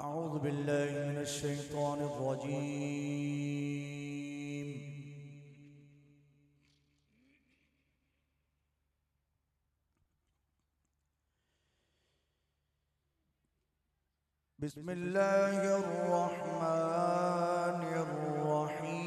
أعوذ بالله من الشيطان الرجيم. بسم الله الرحمن الرحيم.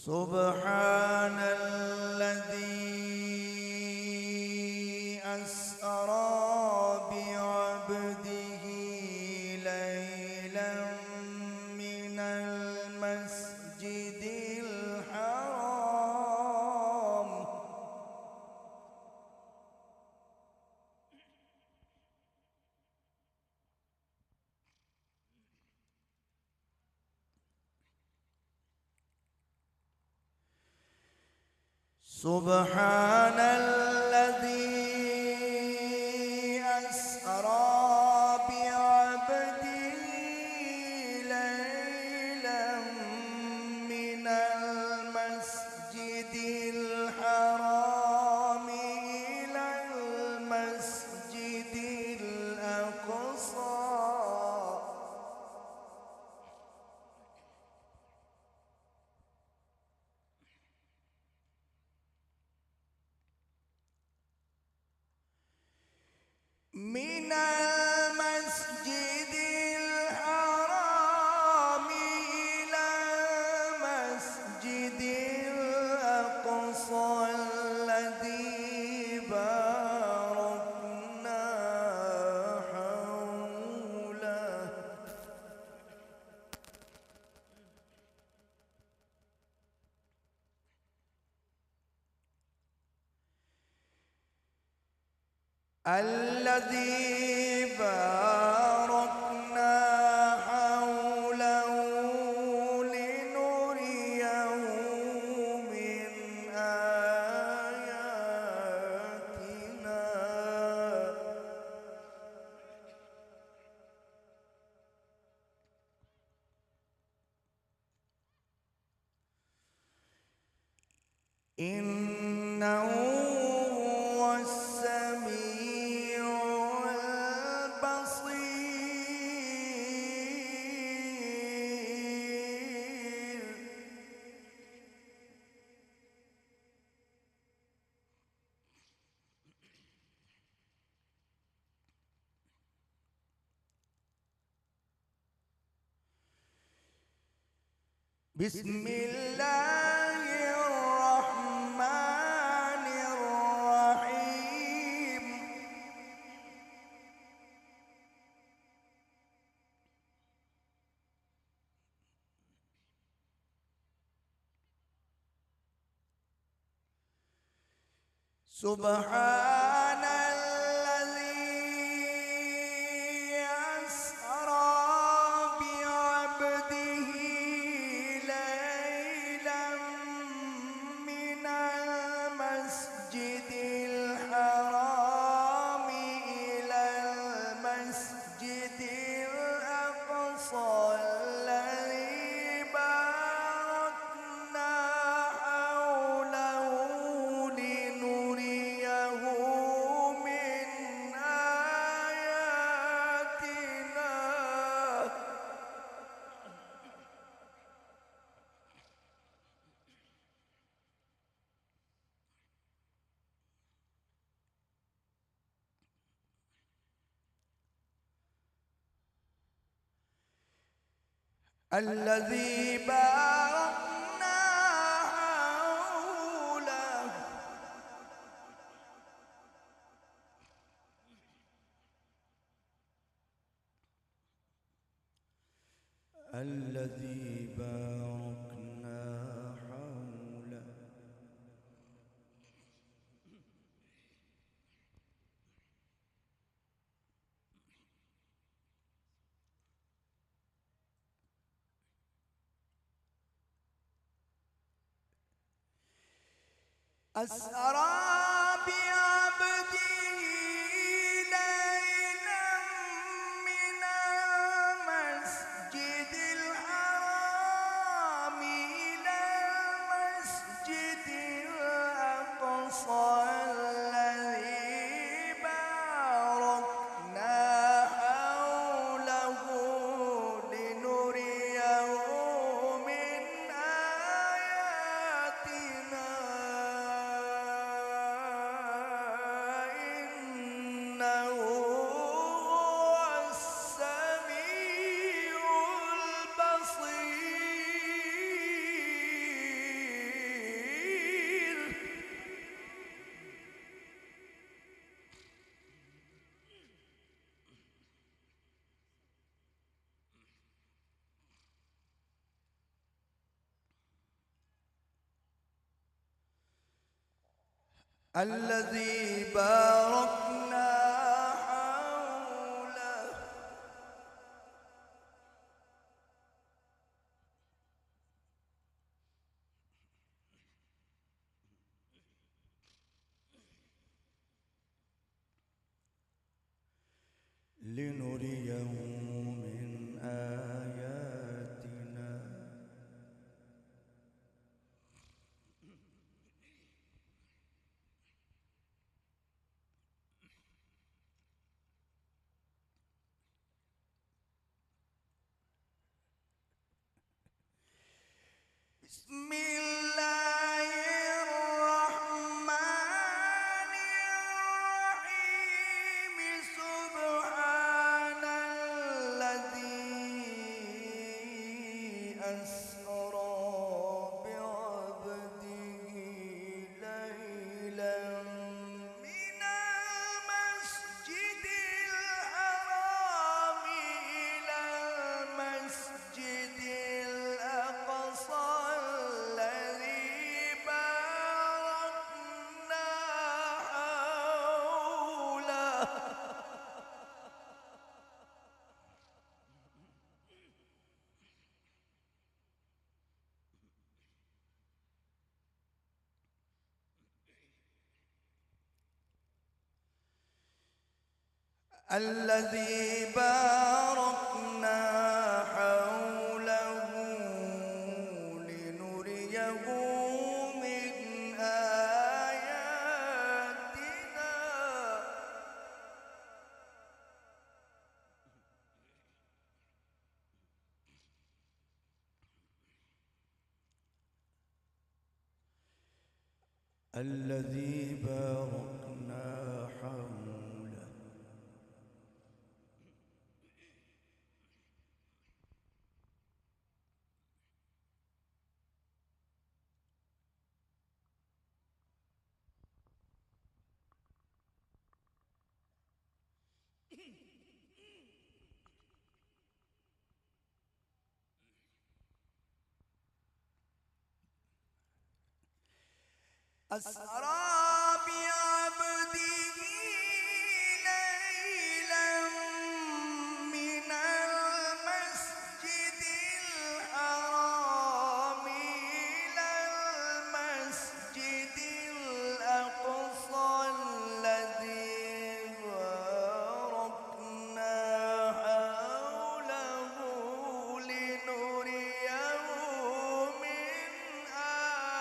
سبحان الذي أسرى بعبده ليلا من المسجد الحرام سبحان الذي أسرى بعبده ليلا من المسجد الحرام إلى المسجد الأقصى من المسجد الحرام إلى المسجد الأقصى الذي باركنا حوله الذي باركنا حوله لنريه من آياتنا إنه هو السميع البصير. بسم الله الرحمن الرحيم. سبحان الذي أسرى بعبده ليلا من المسجد الحرام إلى المسجد الأقصى الذي باركنا حوله لنريه من آياتنا الذي باركنا حوله الذي باركنا حوله أسرى بعبده ليلا من المسجد الذي باركنا حوله لنريه من آياتنا بسم الله الرحمن الرحيم سبحان الذي أسرى بعبده ليلا من المسجد الحرام إلى المسجد الأقصى الذي باركنا حوله الذي باركنا حوله لنريه من آياتنا الذي باركنا حوله أسرى بعبده ليلا من المسجد الحرام إلى المسجد الأقصى الذي باركنا حوله لنريه من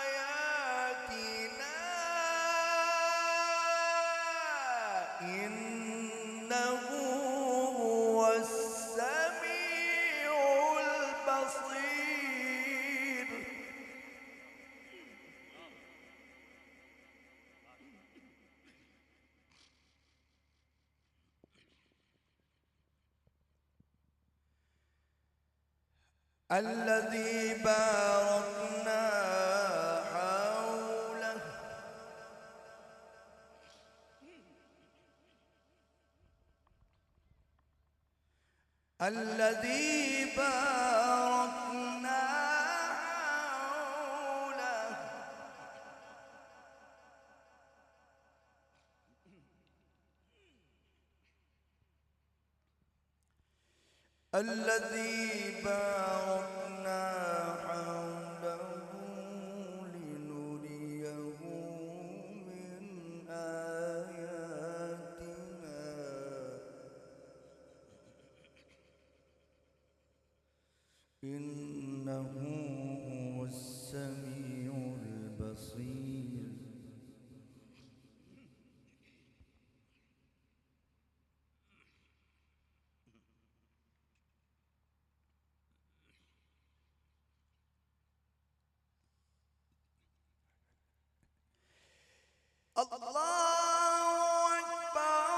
آياتنا إنه هو السميع البصير الذي باركنا حوله الذي باركنا حوله الذي باركنا حوله لنريه من آياتنا إنه هو السميع البصير الله أكبر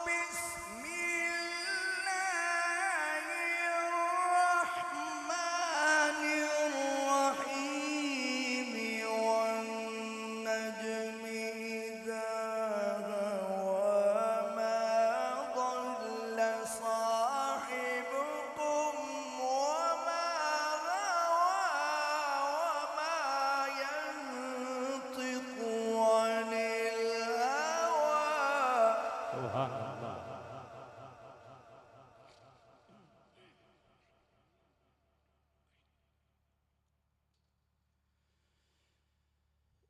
بسم الله الرحمن الرحيم والنجم إذا هوى ما ضل صاحبكم وما غوى وما ينطق عن الهوى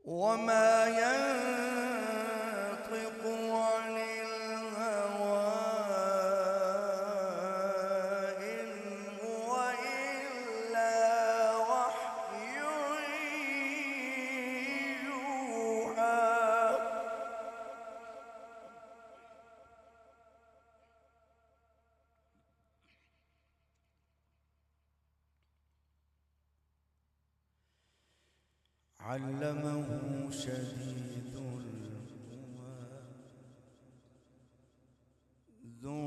وما ينطق عن الهوى إن هو إلا وحي يوحى. علمه شديد القوى ذو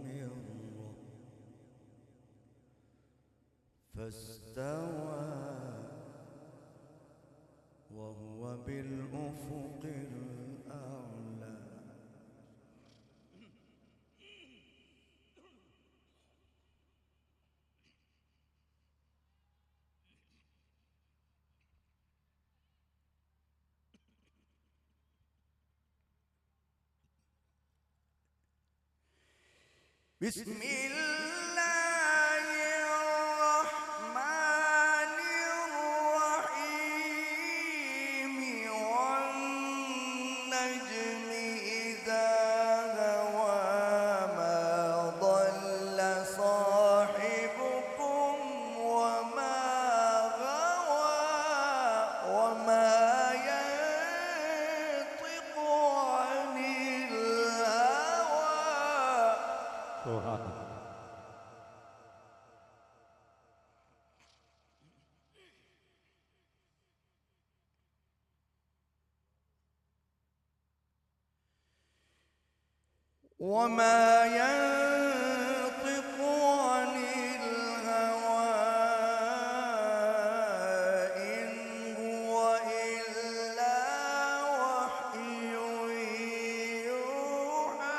مرة فاستوى وهو بالأفق الأعلى. بسم الله الرحمن الرحيم والنجم إذا هوى ما ضل صاحبكم وما غوى وما ينطق عن الهوى. وما ينطق عن الهوى إن هو إلا وحي يوحى.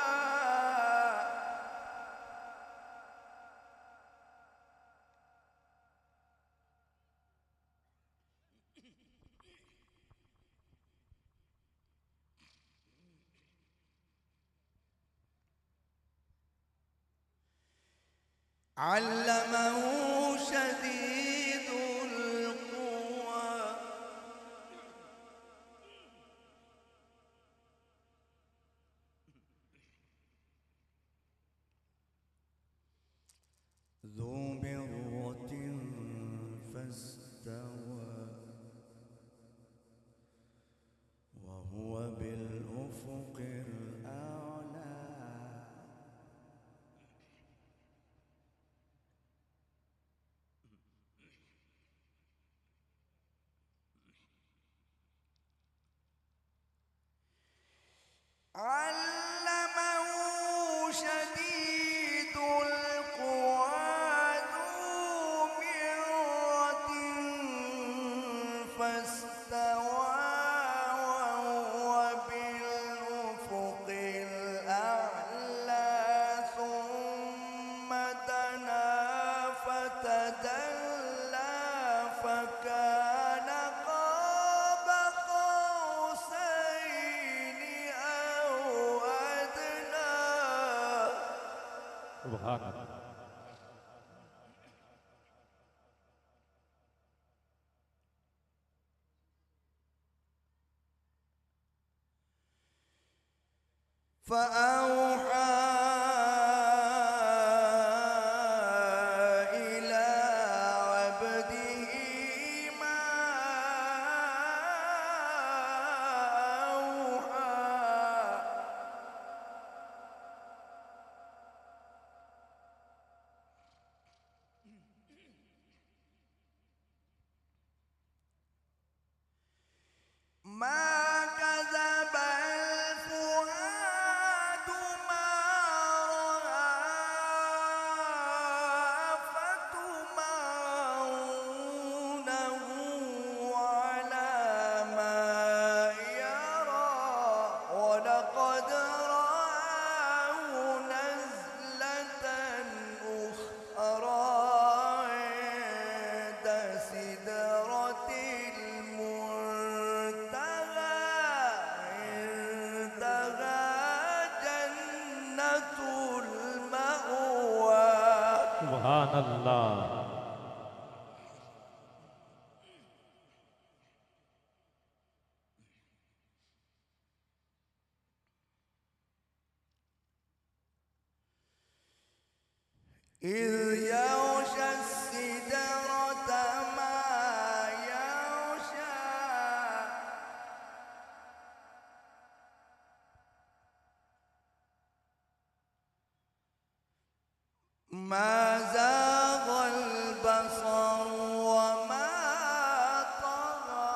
علمه شديد القوى ذو مرة فاستوى وهو بالأفق الأعلى. علمه شديد القوى ذو مرة فاستوى وهو بالأفق الأعلى ثم دنا فتدلى فكان قاب قوسين أو أدنى. سبحان الله. فأوحى إلى عبده ما أوحى. ما كذب الفؤاد ما رأى فتمارونه على ما يرى ولقد رآه نزلة أخرى عند سدرة المنتهى عندها جنة المأوى. سبحان الله. إذ يغشى السدرة ما يغشى ما زاغ البصر وما طغى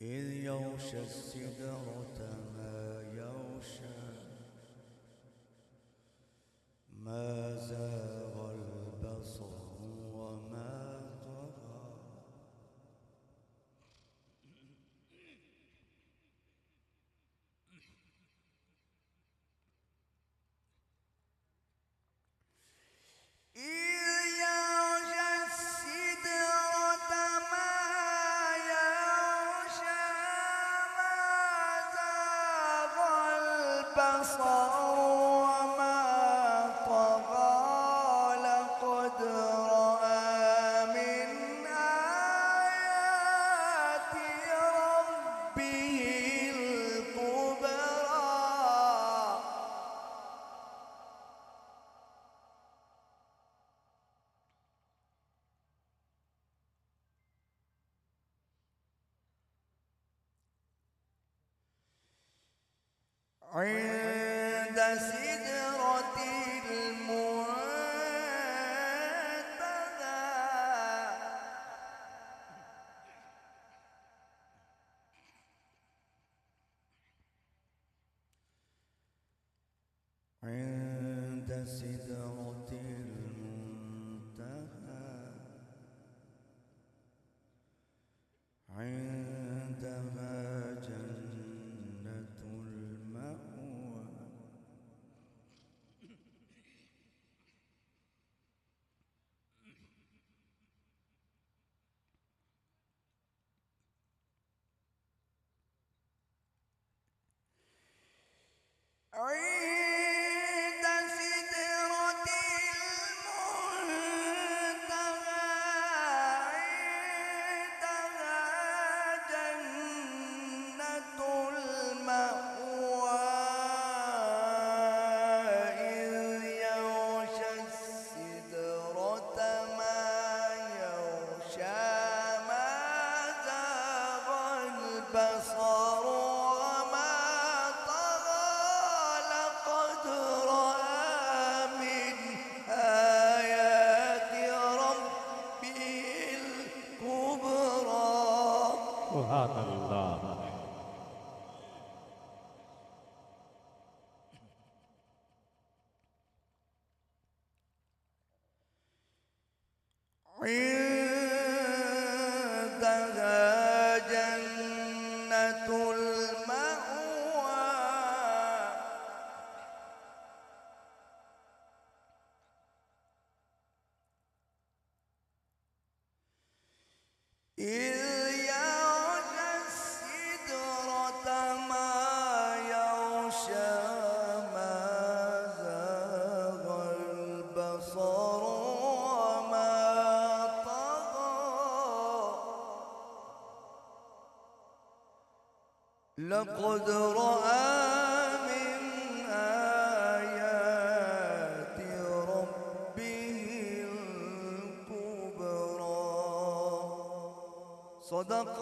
إذ يغشى السدرة ما يغشى ما زاغ البصر وما طغى عند سدرة المنتهى عند سدرة المنتهى عندها جنة المأوى عند سدرة المنتهى عندها جنة المأوى إذ يغشى السدرة ما يغشى ما زاغ البصر وما طغى لقد رأى من آيات ربه الكبرى سبحان الله. عندها جنة المأوى إذ يغشى السدرة ما يغشى ما زاغ البصر وما طغى لقد رأى من آيات ربه الكبرى صدق